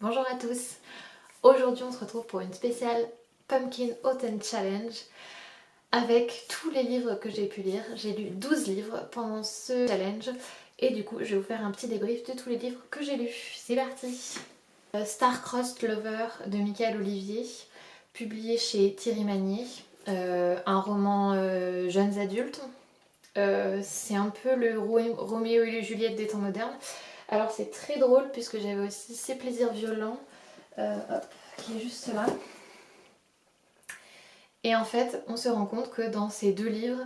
Bonjour à tous. Aujourd'hui on se retrouve pour une spéciale Pumpkin Autumn Challenge avec tous les livres que j'ai pu lire. J'ai lu 12 livres pendant ce challenge et du coup je vais vous faire un petit débrief de tous les livres que j'ai lus. C'est parti. Star-Crossed Lover de Michael Olivier, publié chez Thierry Magnier, un roman jeunes adultes. C'est un peu le Roméo et le Juliette des temps modernes. Alors c'est très drôle puisque j'avais aussi Ses plaisirs violents, qui est juste là. Et en fait, on se rend compte que dans ces deux livres,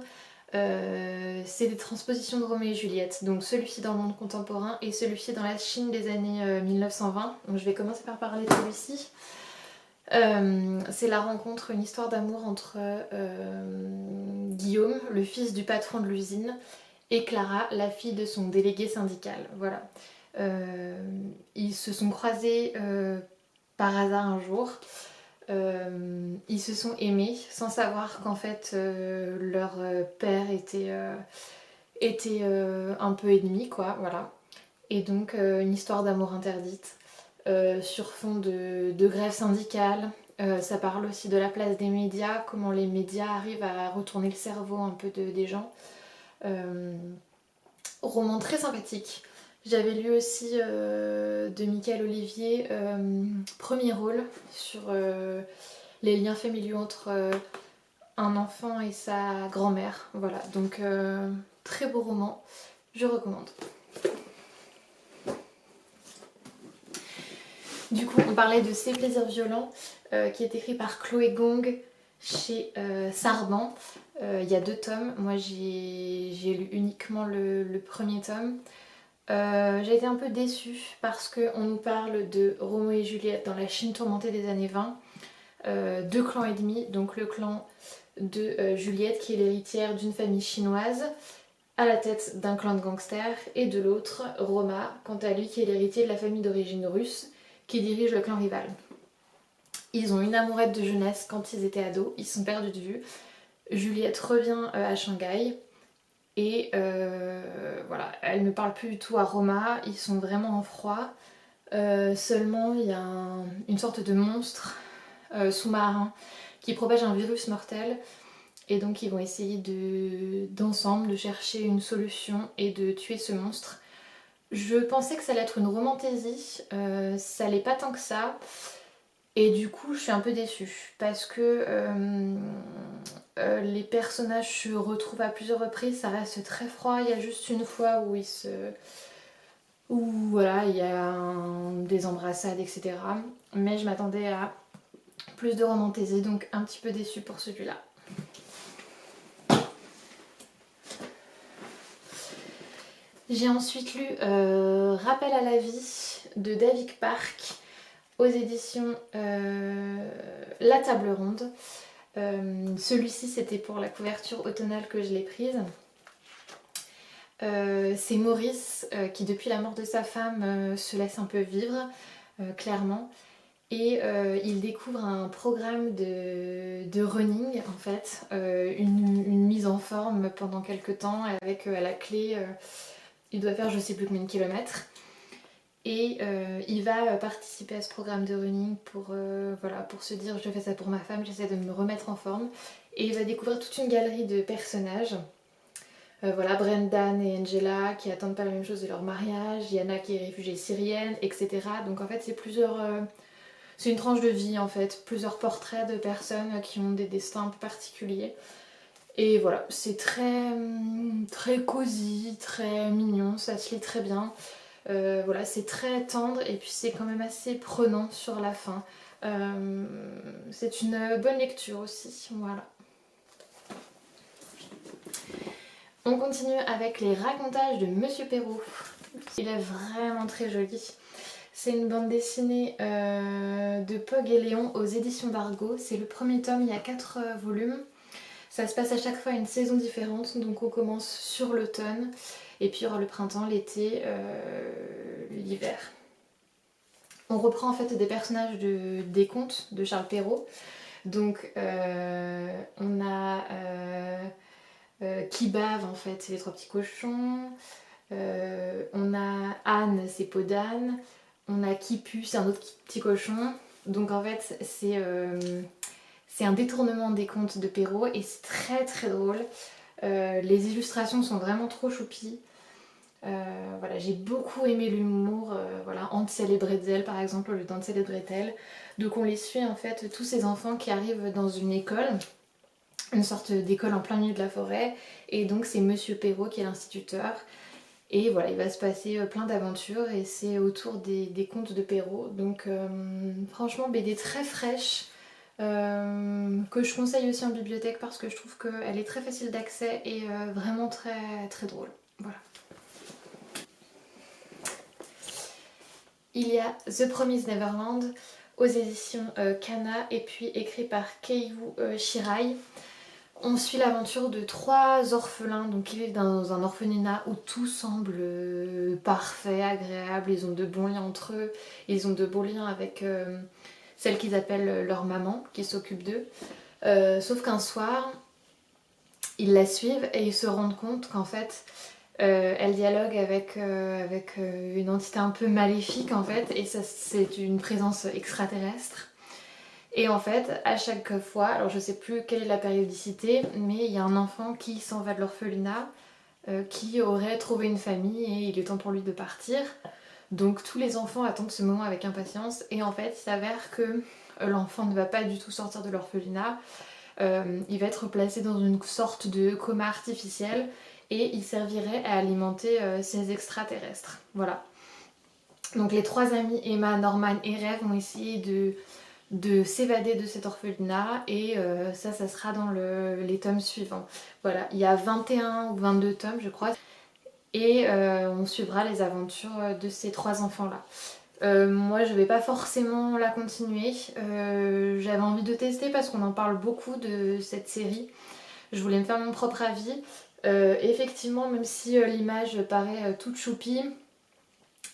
c'est des transpositions de Roméo et Juliette. Donc celui-ci dans le monde contemporain et celui-ci dans la Chine des années 1920. Donc je vais commencer par parler de celui-ci. C'est la rencontre, une histoire d'amour entre Guillaume, le fils du patron de l'usine, et Clara, la fille de son délégué syndical. Voilà. Ils se sont croisés par hasard un jour. Ils se sont aimés sans savoir qu'en fait leur père était un peu ennemi, quoi, voilà. Et donc une histoire d'amour interdite sur fond de grève syndicale. Ça parle aussi de la place des médias, comment les médias arrivent à retourner le cerveau un peu des gens. Roman très sympathique. J'avais lu aussi de Michael Olivier, Premier rôle, sur les liens familiaux entre un enfant et sa grand-mère. Voilà, donc très beau roman, je recommande. Du coup, on parlait de Ses plaisirs violents, qui est écrit par Chloé Gong chez Sarban. Il y a 2 tomes, moi j'ai lu uniquement le premier tome. J'ai été un peu déçue parce qu'on nous parle de Roméo et Juliette dans la Chine tourmentée des années 20. 2 clans ennemis, donc le clan de Juliette qui est l'héritière d'une famille chinoise à la tête d'un clan de gangsters, et de l'autre Roma, quant à lui, qui est l'héritier de la famille d'origine russe qui dirige le clan rival. Ils ont une amourette de jeunesse quand ils étaient ados, ils se sont perdus de vue. Juliette revient à Shanghai et voilà, elle ne parle plus du tout à Roma, ils sont vraiment en froid. Seulement il y a une sorte de monstre sous-marin qui propage un virus mortel, et donc ils vont essayer d'ensemble de chercher une solution et de tuer ce monstre. Je pensais que ça allait être une romantaisie, ça l'est pas tant que ça, et du coup je suis un peu déçue parce que les personnages se retrouvent à plusieurs reprises, ça reste très froid. Il y a juste une fois où voilà, il y a des embrassades, etc. Mais je m'attendais à plus de romantaisie, donc un petit peu déçue pour celui-là. J'ai ensuite lu Rappel à la vie de David Park aux éditions La Table Ronde. Celui-ci, c'était pour la couverture automnale que je l'ai prise. C'est Maurice qui, depuis la mort de sa femme, se laisse un peu vivre, clairement. Et il découvre un programme de running, en fait, une mise en forme pendant quelques temps, avec à la clé, il doit faire je sais plus combien de kilomètres. Et il va participer à ce programme de running voilà, pour se dire je fais ça pour ma femme, j'essaie de me remettre en forme. Et il va découvrir toute une galerie de personnages. Voilà, Brendan et Angela qui attendent pas la même chose de leur mariage, Yana qui est réfugiée syrienne, etc. Donc en fait c'est une tranche de vie en fait, plusieurs portraits de personnes qui ont des destins un peu particuliers. Et voilà, c'est très cosy, très mignon, ça se lit très bien. Voilà, c'est très tendre et puis c'est quand même assez prenant sur la fin. C'est une bonne lecture aussi, voilà. On continue avec les racontages de Monsieur Perrault. Il est vraiment très joli. C'est une bande dessinée de Pog et Léon aux éditions d'Argo. C'est le premier tome, il y a 4 volumes. Ça se passe à chaque fois à une saison différente, donc on commence sur l'automne, et puis il y aura le printemps, l'été, l'hiver. On reprend en fait des personnages des contes de Charles Perrault. Donc on a qui bave en fait, c'est les 3 petits cochons. On a Anne, c'est Peau d'âne. On a Kipu, c'est un autre petit cochon. Donc en fait c'est un détournement des contes de Perrault et c'est très très drôle. Les illustrations sont vraiment trop choupies. Voilà, j'ai beaucoup aimé l'humour, voilà, Hansel et Bretzel par exemple, le d'Hansel et Gretel. Donc on les suit en fait, tous ces enfants qui arrivent dans une école, une sorte d'école en plein milieu de la forêt, et donc c'est Monsieur Perrault qui est l'instituteur. Et voilà, il va se passer plein d'aventures et c'est autour des contes de Perrault. Donc franchement, BD très fraîche, que je conseille aussi en bibliothèque parce que je trouve qu'elle est très facile d'accès et vraiment très très drôle. Voilà. Il y a The Promised Neverland aux éditions Kana et puis écrit par Keiyu Shirai. On suit l'aventure de 3 orphelins donc, qui vivent dans un orphelinat où tout semble parfait, agréable, ils ont de bons liens entre eux, ils ont de beaux liens avec celle qu'ils appellent leur maman qui s'occupe d'eux. Sauf qu'un soir, ils la suivent et ils se rendent compte qu'en fait, elle dialogue avec une entité un peu maléfique en fait, et ça c'est une présence extraterrestre. Et en fait, à chaque fois, alors je sais plus quelle est la périodicité, mais il y a un enfant qui s'en va de l'orphelinat, qui aurait trouvé une famille et il est temps pour lui de partir. Donc tous les enfants attendent ce moment avec impatience et en fait il s'avère que l'enfant ne va pas du tout sortir de l'orphelinat. Il va être placé dans une sorte de coma artificiel et il servirait à alimenter ces extraterrestres. Voilà. Donc les 3 amis, Emma, Norman et Rêve, vont essayer de s'évader de cet orphelinat et ça sera dans les tomes suivants. Voilà, il y a 21 ou 22 tomes je crois et on suivra les aventures de ces 3 enfants-là. Moi je vais pas forcément la continuer, j'avais envie de tester parce qu'on en parle beaucoup de cette série, je voulais me faire mon propre avis. Effectivement, même si l'image paraît toute choupie,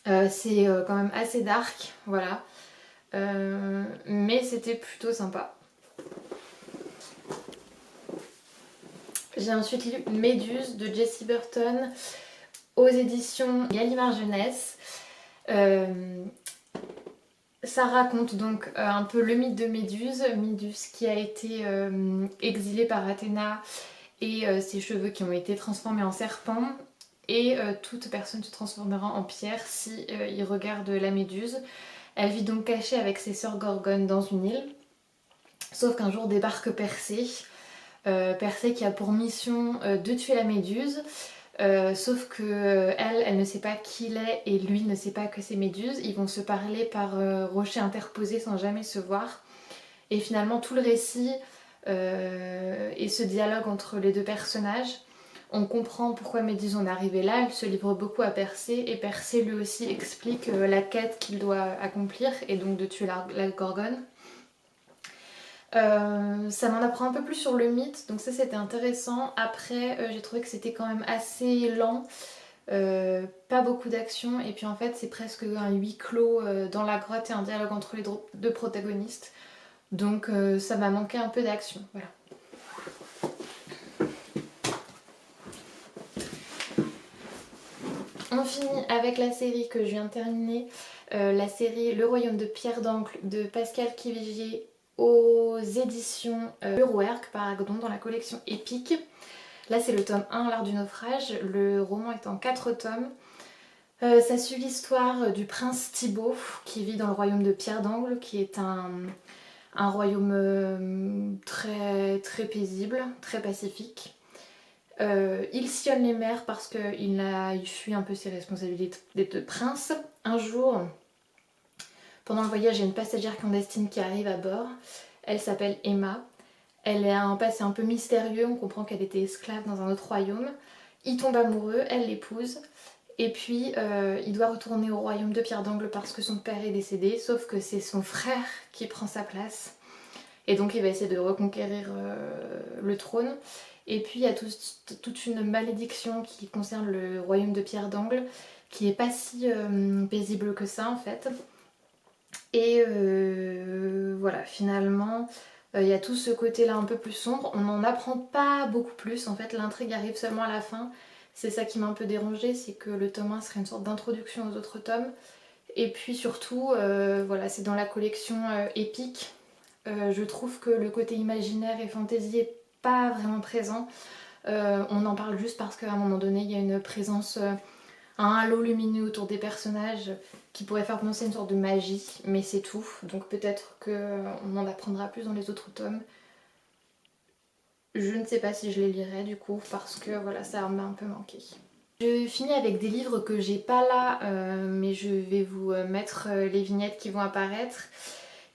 c'est quand même assez dark, voilà. Mais c'était plutôt sympa. J'ai ensuite lu Méduse de Jessie Burton aux éditions Gallimard Jeunesse. Ça raconte donc un peu le mythe de Méduse, Méduse qui a été exilée par Athéna et ses cheveux qui ont été transformés en serpent. Et toute personne se transformera en pierre si il regarde la Méduse. Elle vit donc cachée avec ses sœurs Gorgones dans une île. Sauf qu'un jour débarque Persée. Persée qui a pour mission de tuer la Méduse. Sauf que elle ne sait pas qui il est et lui ne sait pas que c'est Méduse. Ils vont se parler par rochers interposés sans jamais se voir. Et finalement tout le récit et ce dialogue entre les 2 personnages, on comprend pourquoi Méduse en est arrivée là, elle se livre beaucoup à Persée et Persée lui aussi explique la quête qu'il doit accomplir et donc de tuer la Gorgone. Ça m'en apprend un peu plus sur le mythe, donc ça c'était intéressant. Après j'ai trouvé que c'était quand même assez lent, pas beaucoup d'action et puis en fait c'est presque un huis clos dans la grotte et un dialogue entre les 2 protagonistes. Donc ça m'a manqué un peu d'action, voilà. On finit avec la série que je viens de terminer, la série Le Royaume de Pierre d'Ancre de Pascal Kivigier aux éditions Eurowerk par Agdon dans la collection Épique. Là c'est le tome 1, L'Art du naufrage, le roman est en 4 tomes. Ça suit l'histoire du prince Thibaut qui vit dans le royaume de Pierre d'Angle qui est un royaume très, très paisible, très pacifique. Il sillonne les mers parce qu'il fuit un peu ses responsabilités de prince. Un jour, pendant le voyage, il y a une passagère clandestine qui arrive à bord. Elle s'appelle Emma. Elle a un passé un peu mystérieux, on comprend qu'elle était esclave dans un autre royaume. Il tombe amoureux, elle l'épouse. Et puis il doit retourner au royaume de Pierre d'Angle parce que son père est décédé, sauf que c'est son frère qui prend sa place. Et donc il va essayer de reconquérir le trône. Et puis il y a toute une malédiction qui concerne le royaume de Pierre d'Angle, qui est pas si paisible que ça en fait. Et voilà, finalement, il y a tout ce côté-là un peu plus sombre. On n'en apprend pas beaucoup plus, en fait, l'intrigue arrive seulement à la fin. C'est ça qui m'a un peu dérangée, c'est que le tome 1 serait une sorte d'introduction aux autres tomes. Et puis surtout, voilà, c'est dans la collection Épique. Je trouve que le côté imaginaire et fantasy est pas vraiment présent. On en parle juste parce qu'à un moment donné, il y a une présence, un halo lumineux autour des personnages qui pourrait faire penser à une sorte de magie, mais c'est tout. Donc peut-être qu'on en apprendra plus dans les autres tomes. Je ne sais pas si je les lirai du coup, parce que voilà, ça m'a un peu manqué. Je finis avec des livres que j'ai pas là, mais je vais vous mettre les vignettes qui vont apparaître.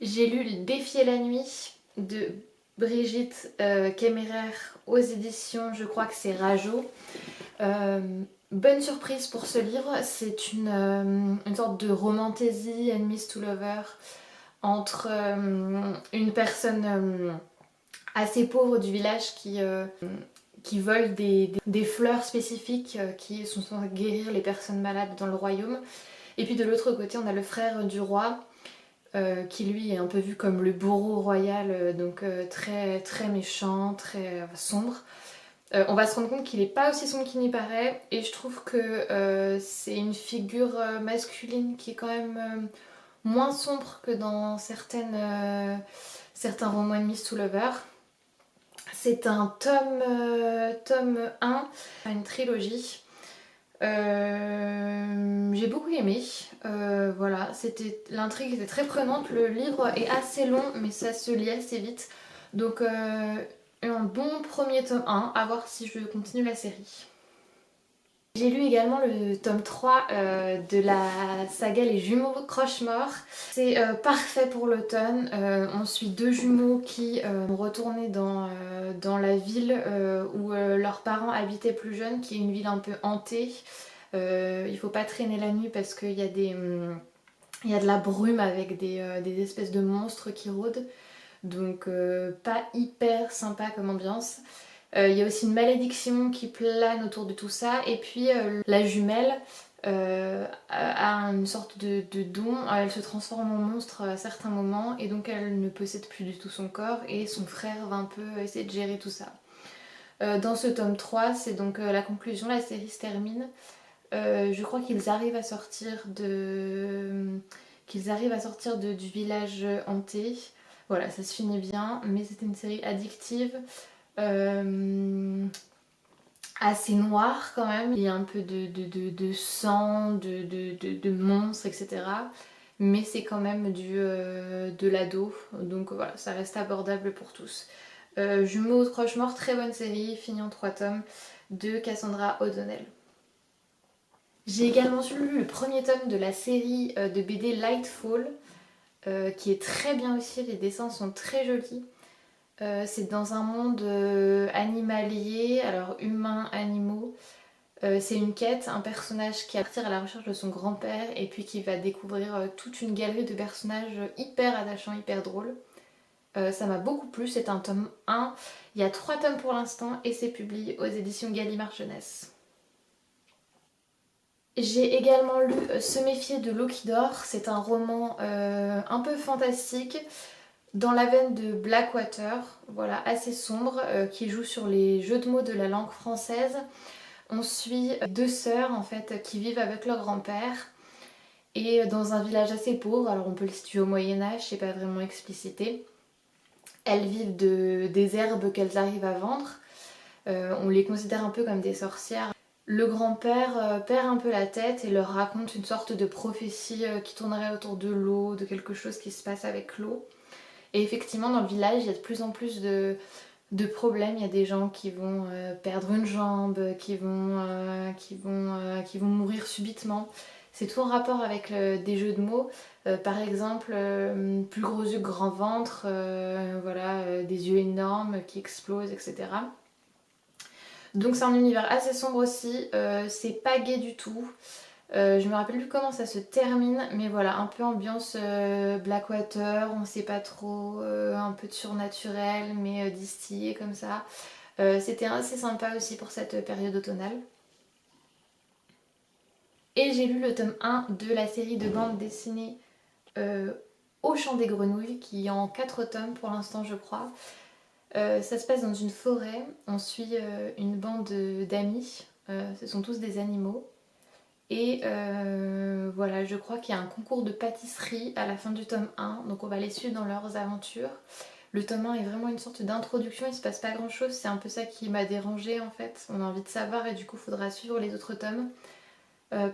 J'ai lu Le Défi et la nuit de Brigitte Kemmerer aux éditions, je crois que c'est Rajo. Bonne surprise pour ce livre, c'est une sorte de romantasy enemies to lover entre une personne assez pauvre du village qui vole des fleurs spécifiques qui sont censées guérir les personnes malades dans le royaume. Et puis de l'autre côté, on a le frère du roi qui lui est un peu vu comme le bourreau royal, donc très, très méchant, très sombre. On va se rendre compte qu'il n'est pas aussi sombre qu'il n'y paraît, et je trouve que c'est une figure masculine qui est quand même moins sombre que dans certains romans enemies to lover. C'est un tome 1, une trilogie. J'ai beaucoup aimé. Voilà, l'intrigue était très prenante. Le livre est assez long, mais ça se lit assez vite. Donc un bon premier tome 1, à voir si je continue la série. J'ai lu également le tome 3 de la saga Les Jumeaux Croche-Mort. C'est parfait pour l'automne. On suit deux jumeaux qui vont retourner dans la ville où leurs parents habitaient plus jeunes, qui est une ville un peu hantée. Il faut pas traîner la nuit parce qu'il y a il y a de la brume avec des espèces de monstres qui rôdent. Donc pas hyper sympa comme ambiance. Il y a aussi une malédiction qui plane autour de tout ça. Et puis la jumelle a une sorte de don. Elle se transforme en monstre à certains moments et donc elle ne possède plus du tout son corps. Et son frère va un peu essayer de gérer tout ça. Dans ce tome 3, c'est donc la conclusion, la série se termine. Je crois qu'ils arrivent à sortir du village hanté. Voilà, ça se finit bien, mais c'était une série addictive. Assez noir quand même. Il y a un peu de sang, de monstres, etc. Mais c'est quand même de l'ado. Donc voilà, ça reste abordable pour tous. Jumeaux Croche-Mort, très bonne série, finie en 3 tomes de Cassandra O'Donnell. J'ai également lu le premier tome de la série de BD Lightfall, qui est très bien aussi, les dessins sont très jolis. C'est dans un monde animalier, alors humains, animaux. C'est une quête, un personnage qui va partir à la recherche de son grand-père et puis qui va découvrir toute une galerie de personnages hyper attachants, hyper drôles. Ça m'a beaucoup plu, c'est un tome 1. Il y a 3 tomes pour l'instant et c'est publié aux éditions Gallimard Jeunesse. J'ai également lu Se méfier de l'eau qui dort. C'est un roman un peu fantastique dans la veine de Blackwater, voilà, assez sombre, qui joue sur les jeux de mots de la langue française. On suit 2 sœurs en fait qui vivent avec leur grand-père et dans un village assez pauvre, alors on peut le situer au Moyen-Âge, c'est pas vraiment explicité. Elles vivent des herbes qu'elles arrivent à vendre. On les considère un peu comme des sorcières. Le grand-père perd un peu la tête et leur raconte une sorte de prophétie qui tournerait autour de l'eau, de quelque chose qui se passe avec l'eau. Et effectivement, dans le village, il y a de plus en plus de problèmes. Il y a des gens qui vont perdre une jambe, qui vont mourir subitement. C'est tout en rapport avec des jeux de mots. Par exemple, plus gros yeux, grand ventre, voilà, des yeux énormes qui explosent, etc. Donc c'est un univers assez sombre aussi, c'est pas gai du tout. Je me rappelle plus comment ça se termine, mais voilà, un peu ambiance Blackwater, on sait pas trop, un peu de surnaturel, mais distillé comme ça. C'était assez sympa aussi pour cette période automnale. Et j'ai lu le tome 1 de la série de bande dessinée Au Chant des Grenouilles, qui est en 4 tomes pour l'instant je crois. Ça se passe dans une forêt, on suit une bande d'amis, ce sont tous des animaux. Et voilà, je crois qu'il y a un concours de pâtisserie à la fin du tome 1, donc on va les suivre dans leurs aventures. Le tome 1 est vraiment une sorte d'introduction, il se passe pas grand chose, c'est un peu ça qui m'a dérangée en fait. On a envie de savoir et du coup il faudra suivre les autres tomes.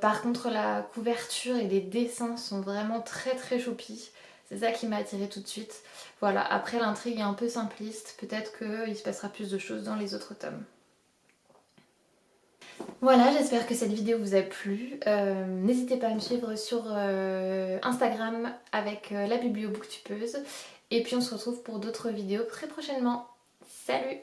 Par contre la couverture et les dessins sont vraiment très très choupis. C'est ça qui m'a attirée tout de suite. Voilà, après l'intrigue est un peu simpliste, peut-être qu'il se passera plus de choses dans les autres tomes. Voilà, j'espère que cette vidéo vous a plu. N'hésitez pas à me suivre sur Instagram avec la biblio booktubeuse. Et puis on se retrouve pour d'autres vidéos très prochainement. Salut!